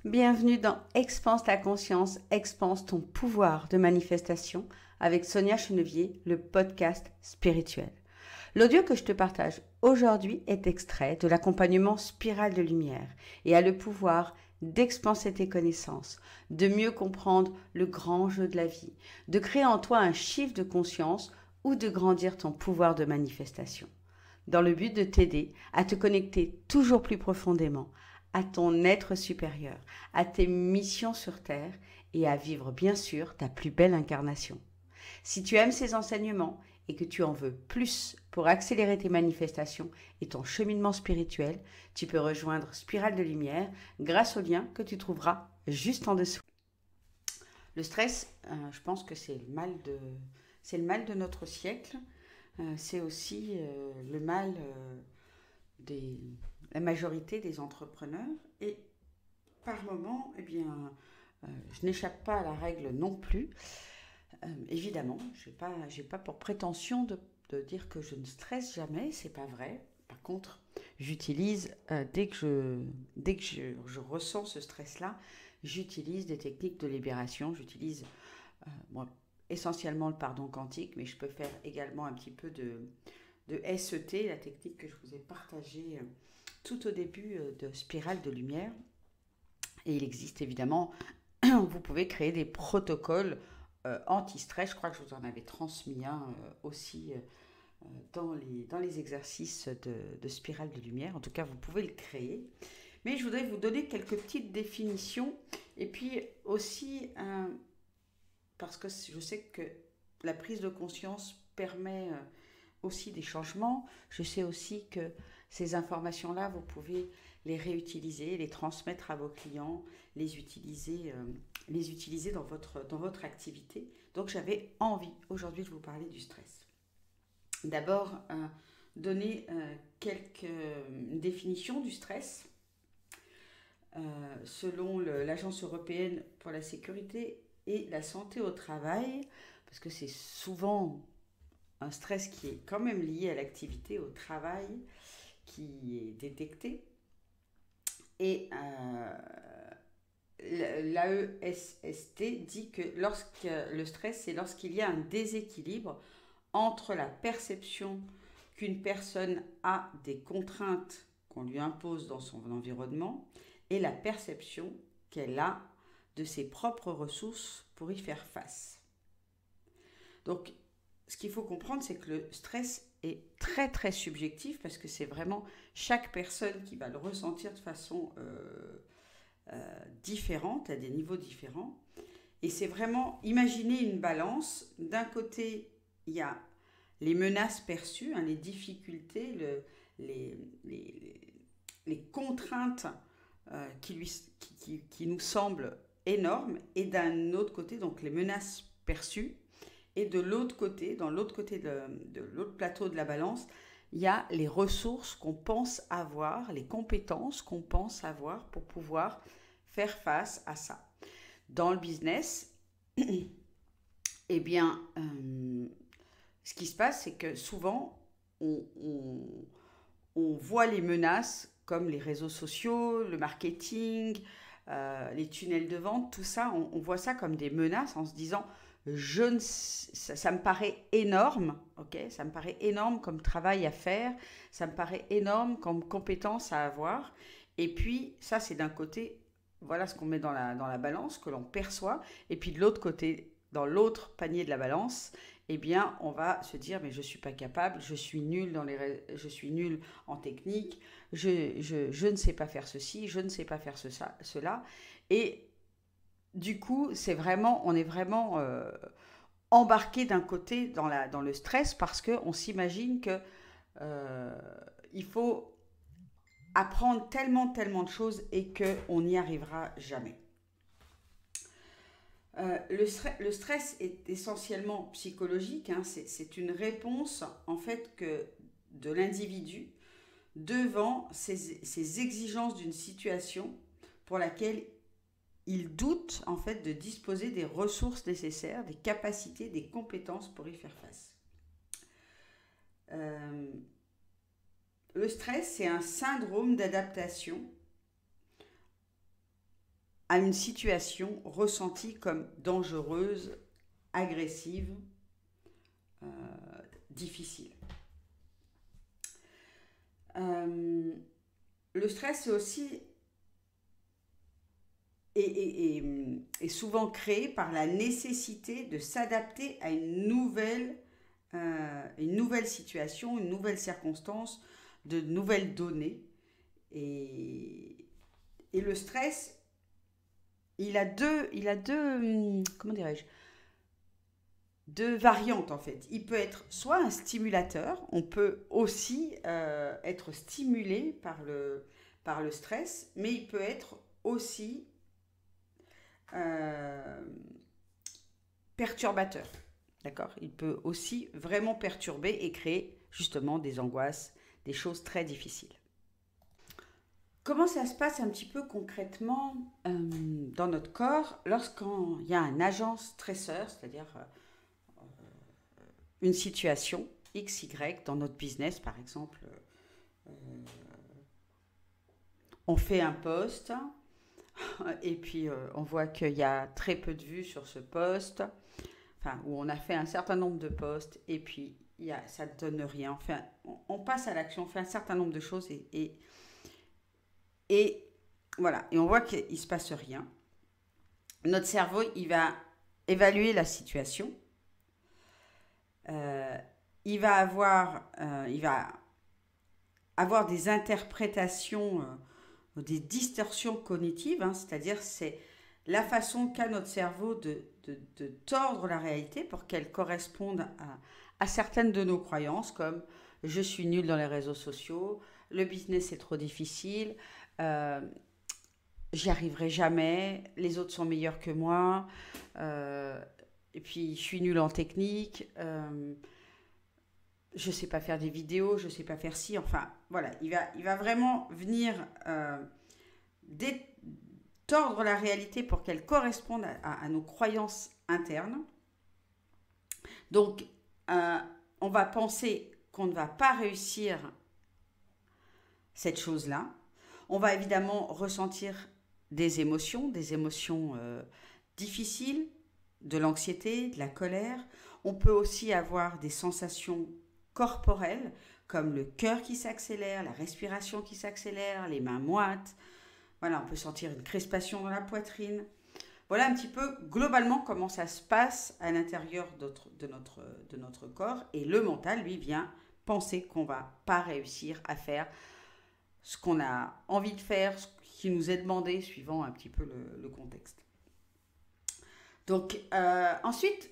Bienvenue dans Expanse ta conscience, expanse ton pouvoir de manifestation avec Sonia Chenevier, le podcast spirituel. L'audio que je te partage aujourd'hui est extrait de l'accompagnement Spirale de Lumière et a le pouvoir d'expanser tes connaissances, de mieux comprendre le grand jeu de la vie, de créer en toi un chiffre de conscience ou de grandir ton pouvoir de manifestation, dans le but de t'aider à te connecter toujours plus profondément à ton être supérieur, à tes missions sur Terre et à vivre bien sûr ta plus belle incarnation. Si tu aimes ces enseignements et que tu en veux plus pour accélérer tes manifestations et ton cheminement spirituel, tu peux rejoindre Spirale de Lumière grâce au lien que tu trouveras juste en dessous. Le stress, je pense que c'est le mal de notre siècle. C'est aussi le mal des la majorité des entrepreneurs et par moment, eh bien, je n'échappe pas à la règle non plus. Évidemment, je n'ai pas pour prétention de dire que je ne stresse jamais, c'est pas vrai. Par contre, j'utilise, dès que je ressens ce stress-là, j'utilise des techniques de libération, j'utilise bon, essentiellement le pardon quantique, mais je peux faire également un petit peu de SET, la technique que je vous ai partagée tout au début de Spirale de Lumière. Et il existe évidemment, vous pouvez créer des protocoles anti-stress. Je crois que je vous en avais transmis un aussi dans les exercices de Spirale de Lumière. En tout cas, vous pouvez le créer. Mais je voudrais vous donner quelques petites définitions. Et puis aussi, parce que je sais que la prise de conscience permet aussi des changements. Je sais aussi que ces informations-là, vous pouvez les réutiliser, les transmettre à vos clients, les utiliser dans votre activité. Donc j'avais envie aujourd'hui de vous parler du stress. D'abord, donner quelques définitions du stress. Selon l'Agence européenne pour la sécurité et la santé au travail, parce que c'est souvent un stress qui est quand même lié à l'activité, au travail, qui est détecté. Et l'AESST dit que le stress, c'est lorsqu'il y a un déséquilibre entre la perception qu'une personne a des contraintes qu'on lui impose dans son environnement et la perception qu'elle a de ses propres ressources pour y faire face. Donc, ce qu'il faut comprendre, c'est que le stress est très très subjectif parce que c'est vraiment chaque personne qui va le ressentir de façon différente, à des niveaux différents. Et c'est vraiment imaginer une balance. D'un côté, il y a les menaces perçues, les difficultés, les, les, les contraintes qui nous semblent énormes. Et d'un autre côté, donc les menaces perçues. Et de l'autre côté, dans l'autre côté de l'autre plateau de la balance, il y a les ressources qu'on pense avoir, les compétences qu'on pense avoir pour pouvoir faire face à ça. Dans le business, eh bien, ce qui se passe, c'est que souvent, on voit les menaces comme les réseaux sociaux, le marketing, les tunnels de vente, tout ça, on voit ça comme des menaces en se disant ça me paraît énorme, ok, ça me paraît énorme comme travail à faire, ça me paraît énorme comme compétence à avoir. Et puis ça, c'est d'un côté, voilà ce qu'on met dans la balance, que l'on perçoit. Et puis de l'autre côté, dans l'autre panier de la balance, eh bien, on va se dire, mais je suis pas capable, je suis nul je suis nul en technique, je ne sais pas faire ceci, je ne sais pas faire cela. Et du coup, on est vraiment embarqué d'un côté dans le stress parce qu'on s'imagine que il faut apprendre tellement de choses et qu'on n'y arrivera jamais. Le stress est essentiellement psychologique, c'est une réponse en fait de l'individu devant ses exigences d'une situation pour laquelle il doute en fait de disposer des ressources nécessaires, des capacités, des compétences pour y faire face. Euh, le stress, c'est un syndrome d'adaptation à une situation ressentie comme dangereuse, agressive, difficile. Le stress, c'est aussi est souvent créé par la nécessité de s'adapter à une nouvelle situation, une nouvelle circonstance, de nouvelles données. Et le stress, comment dirais-je, deux variantes en fait. Il peut être soit un stimulateur, on peut aussi être stimulé par le stress, mais il peut être aussi perturbateur. D'accord? Il peut aussi vraiment perturber et créer justement des angoisses, des choses très difficiles. Comment ça se passe un petit peu concrètement dans notre corps lorsqu'il y a un agent stresseur, c'est-à-dire une situation X, Y dans notre business, par exemple, on fait un post et puis on voit qu'il y a très peu de vues sur ce post, enfin, où on a fait un certain nombre de posts et puis ça ne donne rien. Enfin, on passe à l'action, on fait un certain nombre de choses et voilà, et on voit qu'il ne se passe rien. Notre cerveau, il va évaluer la situation. Il va avoir des interprétations, des distorsions cognitives, hein, c'est-à-dire c'est la façon qu'a notre cerveau de tordre la réalité pour qu'elle corresponde à certaines de nos croyances, comme je suis nul dans les réseaux sociaux, le business est trop difficile, j'y arriverai jamais, les autres sont meilleurs que moi, et puis je suis nulle en technique, je ne sais pas faire des vidéos, je ne sais pas faire ci, enfin voilà, il va vraiment venir tordre la réalité pour qu'elle corresponde à nos croyances internes. Donc, on va penser qu'on ne va pas réussir cette chose-là. On va évidemment ressentir des émotions difficiles, de l'anxiété, de la colère. On peut aussi avoir des sensations corporelles, comme le cœur qui s'accélère, la respiration qui s'accélère, les mains moites. Voilà, on peut sentir une crispation dans la poitrine. Voilà un petit peu globalement comment ça se passe à l'intérieur de notre corps. Et le mental, lui, vient penser qu'on ne va pas réussir à faire ce qu'on a envie de faire, ce qui nous est demandé, suivant un petit peu le contexte. Donc, ensuite,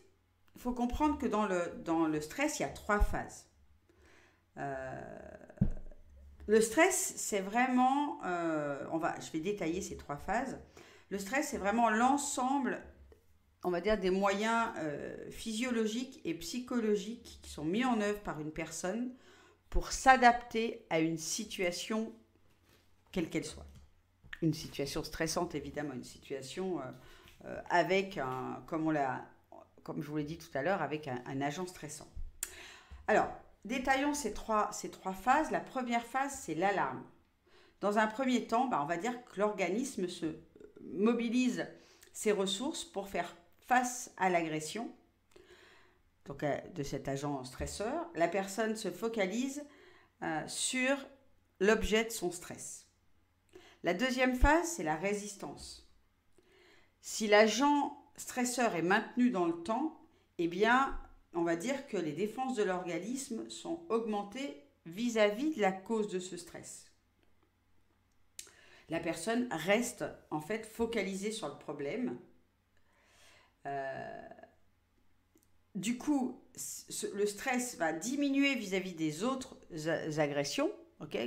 il faut comprendre que dans le stress, il y a 3 phases. Le stress, c'est vraiment, je vais détailler ces 3 phases. Le stress, c'est vraiment l'ensemble, on va dire, des moyens physiologiques et psychologiques qui sont mis en œuvre par une personne pour s'adapter à une situation quelle qu'elle soit. Une situation stressante, évidemment, une situation avec comme je vous l'ai dit tout à l'heure, avec un agent stressant. Alors, détaillons ces trois phases. La première phase, c'est l'alarme. Dans un premier temps, on va dire que l'organisme se mobilise ses ressources pour faire face à l'agression donc, de cet agent stresseur. La personne se focalise sur l'objet de son stress. La deuxième phase, c'est la résistance. Si l'agent stresseur est maintenu dans le temps, eh bien, on va dire que les défenses de l'organisme sont augmentées vis-à-vis de la cause de ce stress. La personne reste en fait focalisée sur le problème. Du coup, le stress va diminuer vis-à-vis des autres agressions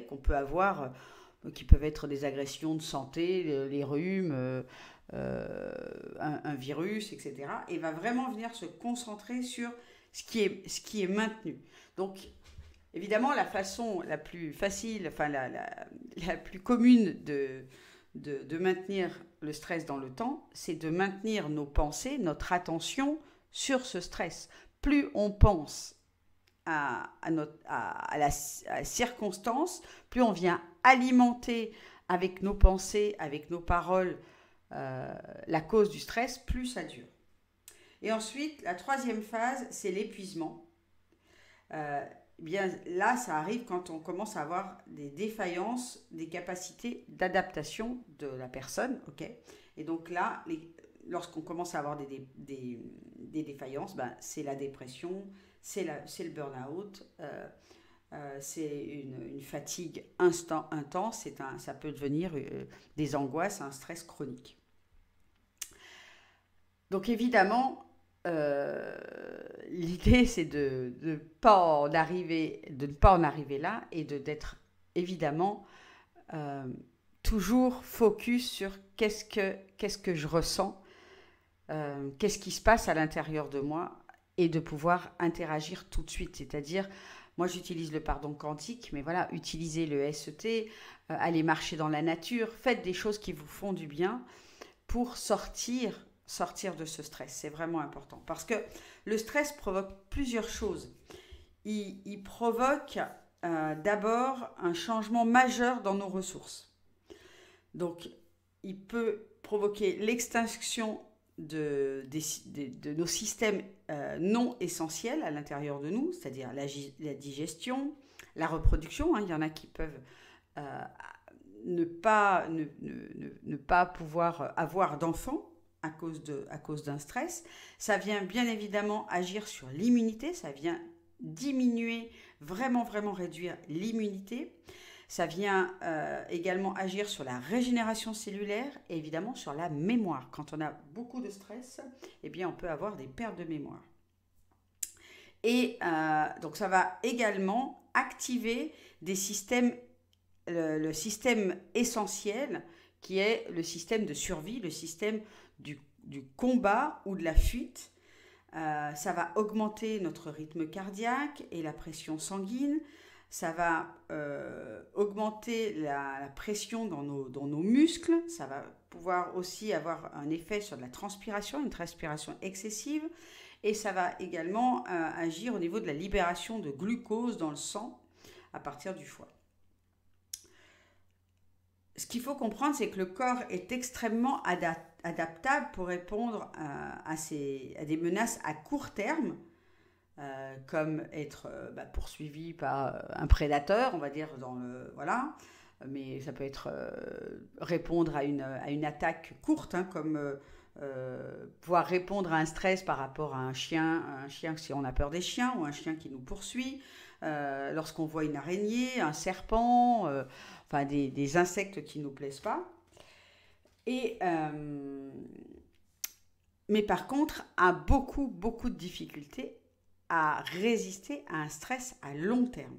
qu'on peut avoir, qui peuvent être des agressions de santé, les rhumes, un virus, etc. Et va vraiment venir se concentrer sur ce qui est maintenu. Donc, évidemment, la façon la plus facile, enfin la plus commune de maintenir le stress dans le temps, c'est de maintenir nos pensées, notre attention sur ce stress. Plus on pense à la circonstance, plus on vient alimenter avec nos pensées, avec nos paroles, la cause du stress, plus ça dure. Et ensuite, la troisième phase, c'est l'épuisement. Bien là, ça arrive quand on commence à avoir des défaillances des capacités d'adaptation de la personne, ok. Et donc là, lorsqu'on commence à avoir des défaillances, ben, c'est la dépression, c'est le burn-out, c'est une fatigue intense, ça peut devenir des angoisses, un stress chronique. Donc évidemment, l'idée c'est de ne pas en arriver là et d'être évidemment toujours focus sur qu'est-ce que je ressens, qu'est-ce qui se passe à l'intérieur de moi et de pouvoir interagir tout de suite. C'est-à-dire, moi j'utilise le pardon quantique, mais voilà, utilisez le SET, allez marcher dans la nature, faites des choses qui vous font du bien pour sortir de ce stress. C'est vraiment important parce que le stress provoque plusieurs choses. Il provoque d'abord un changement majeur dans nos ressources. Donc, il peut provoquer l'extinction de nos systèmes non essentiels à l'intérieur de nous, c'est-à-dire la digestion, la reproduction. Il y en a qui peuvent ne pas pouvoir avoir d'enfants à cause d'un stress. Ça vient bien évidemment agir sur l'immunité, ça vient diminuer, vraiment réduire l'immunité. Ça vient également agir sur la régénération cellulaire et évidemment sur la mémoire. Quand on a beaucoup de stress, eh bien on peut avoir des pertes de mémoire. Et donc ça va également activer des systèmes, le système essentiel qui est le système de survie, le système du combat ou de la fuite. Ça va augmenter notre rythme cardiaque et la pression sanguine. Ça va augmenter la pression dans nos muscles. Ça va pouvoir aussi avoir un effet sur de la transpiration, une transpiration excessive. Et ça va également agir au niveau de la libération de glucose dans le sang à partir du foie. Ce qu'il faut comprendre, c'est que le corps est extrêmement adaptable pour répondre à des menaces à court terme, comme être poursuivi par un prédateur, on va dire, voilà. Mais ça peut être répondre à une attaque courte, comme pouvoir répondre à un stress par rapport à un chien si on a peur des chiens, ou un chien qui nous poursuit, lorsqu'on voit une araignée, un serpent, des insectes qui ne nous plaisent pas. Mais par contre, a beaucoup de difficultés à résister à un stress à long terme.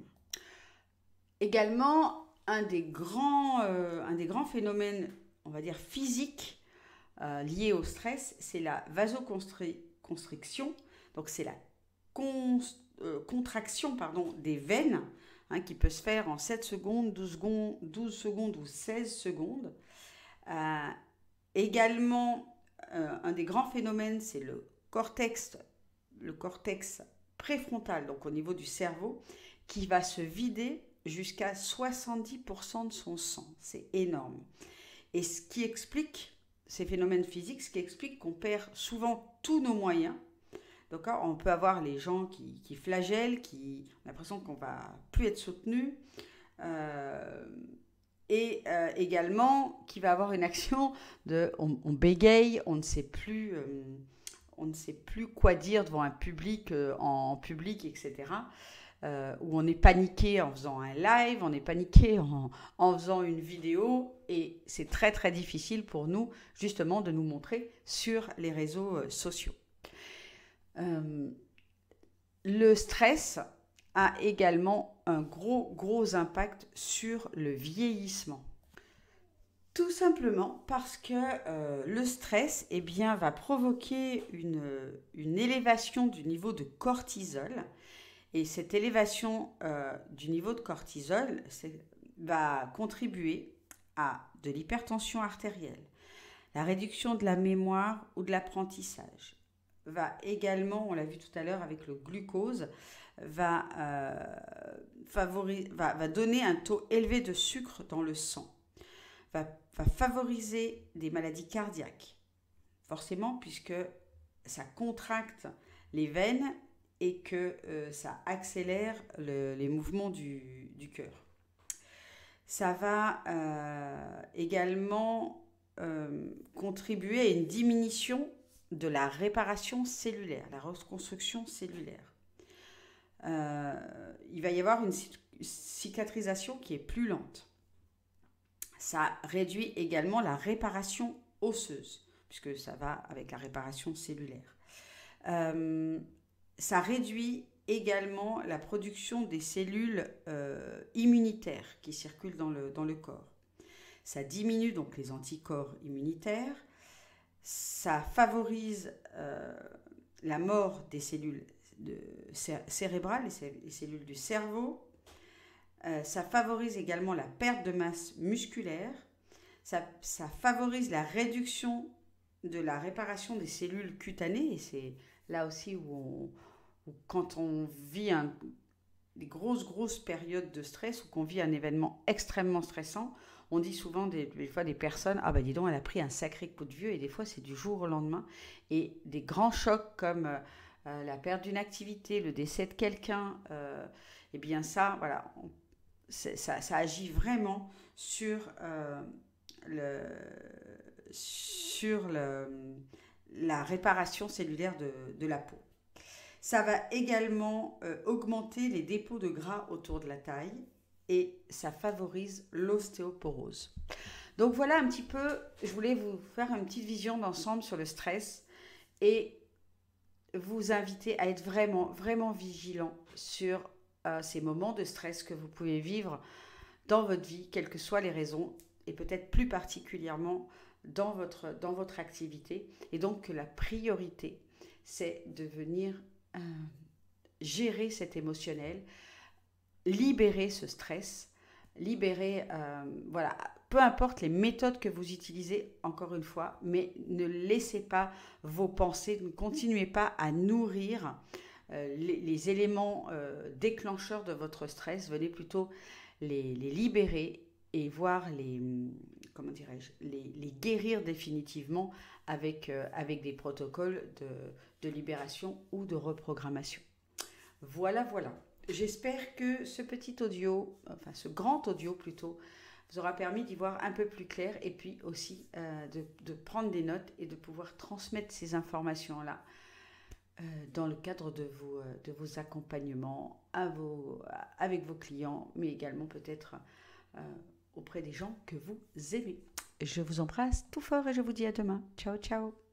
Également, un des grands phénomènes, on va dire physiques, liés au stress, c'est la vasoconstriction. Donc c'est la contraction des veines, qui peut se faire en 7 secondes, 12 secondes ou 16 secondes. Également, un des grands phénomènes, c'est le cortex préfrontal, donc au niveau du cerveau, qui va se vider jusqu'à 70% de son sang. C'est énorme. Et ce qui explique ces phénomènes physiques, ce qui explique qu'on perd souvent tous nos moyens. Donc, on peut avoir les gens qui flagellent, qui ont l'impression qu'on ne va plus être soutenu. Et également, qui va avoir une action de on bégaye, on ne sait plus quoi dire devant un public, en public, etc. Où on est paniqué en faisant un live, on est paniqué en faisant une vidéo, et c'est très difficile pour nous justement de nous montrer sur les réseaux sociaux. Le stress a également un gros impact sur le vieillissement. Tout simplement parce que le stress va provoquer une élévation du niveau de cortisol. Et cette élévation du niveau de cortisol va contribuer à de l'hypertension artérielle, la réduction de la mémoire ou de l'apprentissage. Va également, on l'a vu tout à l'heure avec le glucose, va donner un taux élevé de sucre dans le sang, va va favoriser des maladies cardiaques, forcément, puisque ça contracte les veines et que ça accélère les mouvements du cœur. Ça va également contribuer à une diminution de la réparation cellulaire, la reconstruction cellulaire. Il va y avoir une cicatrisation qui est plus lente. Ça réduit également la réparation osseuse, puisque ça va avec la réparation cellulaire. Ça réduit également la production des cellules immunitaires qui circulent dans le corps. Ça diminue donc les anticorps immunitaires. Ça favorise la mort des cellules cérébrales, les cellules du cerveau. Ça favorise également la perte de masse musculaire. Ça favorise la réduction de la réparation des cellules cutanées. Et c'est là aussi où quand on vit des grosses périodes de stress ou qu'on vit un événement extrêmement stressant, on dit souvent des fois des personnes, ah ben dis donc, elle a pris un sacré coup de vieux, et des fois c'est du jour au lendemain. Et des grands chocs comme la perte d'une activité, le décès de quelqu'un, et bien ça, voilà, ça agit vraiment sur la réparation cellulaire de la peau. Ça va également augmenter les dépôts de gras autour de la taille et ça favorise l'ostéoporose. Donc voilà un petit peu, je voulais vous faire une petite vision d'ensemble sur le stress et vous inviter à être vraiment vigilant sur ces moments de stress que vous pouvez vivre dans votre vie, quelles que soient les raisons, et peut-être plus particulièrement dans votre activité. Et donc que la priorité, c'est de venir gérer cet émotionnel, libérer ce stress, libérer, voilà, peu importe les méthodes que vous utilisez, encore une fois, mais ne laissez pas vos pensées, ne continuez pas à nourrir les éléments déclencheurs de votre stress, venez plutôt les libérer et voir comment dirais-je, les guérir définitivement avec des protocoles de libération ou de reprogrammation. Voilà. J'espère que ce petit audio, enfin ce grand audio plutôt, vous aura permis d'y voir un peu plus clair et puis aussi de prendre des notes et de pouvoir transmettre ces informations-là dans le cadre de vos accompagnements avec vos clients, mais également peut-être auprès des gens que vous aimez. Je vous embrasse tout fort et je vous dis à demain. Ciao.